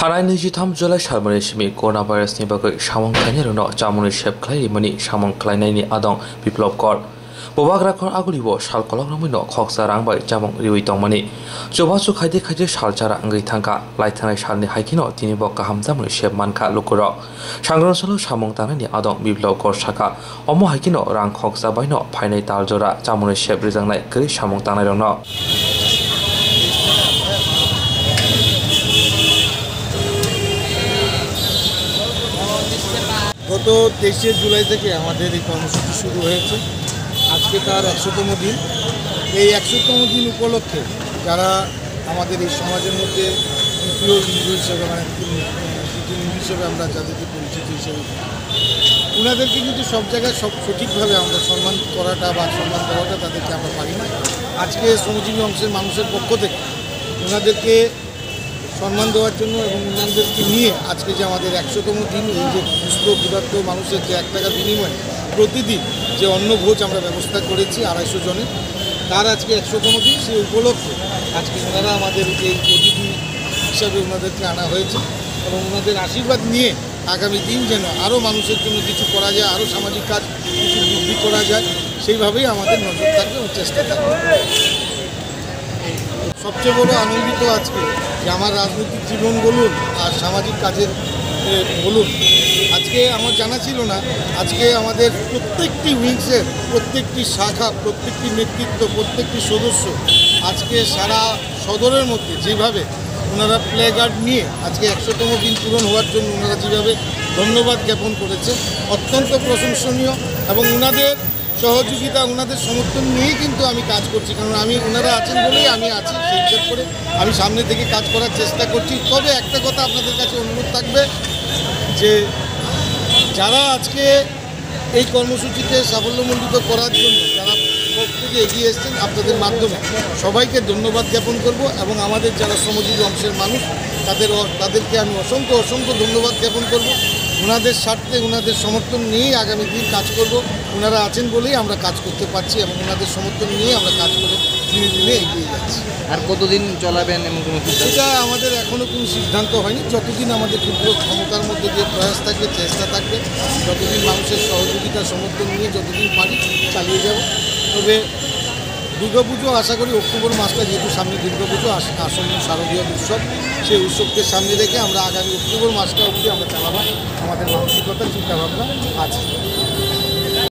थानाय 23 जुलाइ सालमानि सिमि कर'ना भाइरासनि बागै सामं खालायनाय उनाव जामुनि सेब खालायमनि सामं खालायनायनि आदं बिप्लब कर बबाग्राखर आगुलिबो साल कलग्रामैन खक्सा रांबाय जामुं रिवै दंमनि जबासु खायदे खायदे साल चारा अंगै थांखा लाइथानाय सालनि हाइकिनो दिनैबो गाहाम जामुनि सेब मानखा लुकुर सांग्रांसल सामं तानायनि आदं बिप्लब कर साखा अमो हाइकिनो रां खक्सा बायनो फायनाय ताल जरा जामुनि सेब रिजांनाय गै सामं तानाय दङ। গত 23 জুলাই থেকে আমাদের এই কর্মসূচি শুরু হয়েছে। আজকে তার 100তম দিন। এই 100তম দিন উপলক্ষে যারা আমাদের এই সমাজের মধ্যে তৃতীয় লিঙ্গ হিসেবে হিসেবে আমরা যাদেরকে পরিচিত হিসেবে ওনাদেরকে কিন্তু সব জায়গায় সব সঠিকভাবে আমরা সম্মান করাটা বা সম্মান দেওয়াটা তাদেরকে আমরা পারি না। আজকে শ্রমজীবী অংশের মানুষের পক্ষ থেকে ওনাদেরকে সম্মান দেওয়ার জন্য এবং ওনাদেরকে নিয়ে আজকে যে আমাদের 100তম দিন এই যে সুস্থ ক্ষুধার্ত মানুষের যে 1 টাকা বিনিময়ে প্রতিদিন যে অন্নভোজ আমরা ব্যবস্থা করেছি 250 জনের, তার আজকে 100তম দিন। সেই উপলক্ষে আজকে ওনারা আমাদের এই অতিথি হিসাবে ওনাদেরকে আনা হয়েছে এবং ওনাদের আশীর্বাদ নিয়ে আগামী দিন যেন আরও মানুষের জন্য কিছু করা যায়, আরও সামাজিক কাজ কিছু বৃদ্ধি করা যায়, সেইভাবেই আমাদের নজর থাকবে ও চেষ্টা থাকবে। সবচেয়ে বড় আনন্দিত আজকে যে আমার রাজনৈতিক জীবন বলুন আর সামাজিক কাজের বলুন, আজকে আমার জানা ছিল না আজকে আমাদের প্রত্যেকটি উইংসের প্রত্যেকটি শাখা, প্রত্যেকটি নেতৃত্ব, প্রত্যেকটি সদস্য আজকে সারা সদরের মধ্যে যেভাবে ওনারা প্লে গার্ড নিয়ে আজকে 100তম দিন পূরণ হওয়ার জন্য ওনারা যেভাবে ধন্যবাদ জ্ঞাপন করেছে অত্যন্ত প্রশংসনীয় এবং ওনাদের সহযোগিতা ওনাদের সমর্থন নিয়েই কিন্তু আমি কাজ করছি, কারণ আমি ওনারা আছেন বলেই আমি আছি। সেই হিসাব করে আমি সামনে থেকে কাজ করার চেষ্টা করছি। তবে একটা কথা আপনাদের কাছে অনুরোধ থাকবে যে যারা আজকে এই কর্মসূচিতে সাফল্যমণ্ডিত করার জন্য যারা পক্ষ থেকে এগিয়ে এসছেন আপনাদের মাধ্যমে সবাইকে ধন্যবাদ জ্ঞাপন করব এবং আমাদের যারা শ্রমজীবী অংশের মানুষ তাদেরকে আমি অসংখ্য ধন্যবাদ জ্ঞাপন করব। ওনাদের স্বার্থে ওনাদের সমর্থন নিয়েই আগামী দিন কাজ করব। ওনারা আছেন বলেই আমরা কাজ করতে পারছি এবং ওনাদের সমর্থন নিয়ে আমরা কাজ করে দিনে দিনে এগিয়ে যাচ্ছি। আর কতদিন চলাবেন এমন কোনো সেটা আমাদের এখনও কোনো সিদ্ধান্ত হয়নি। যতদিন আমাদের ক্ষুদ্র ক্ষমতার মধ্যে যে প্রয়াস থাকবে, চেষ্টা থাকবে, যতদিন মানুষের সহযোগিতা সমর্থন নিয়ে যতদিন পারি চালিয়ে যাব। তবে দুর্গাপুজো আশা করি অক্টোবর মাসটা যেহেতু সামনে দুর্গাপুজো আসন্ন শারদীয় উৎসব, সেই উৎসবকে সামনে রেখে আমরা আগামী অক্টোবর মাসটা অবধি আমরা চালাবো। আমাদের মানসিকতা চিন্তাভাবনা আছে।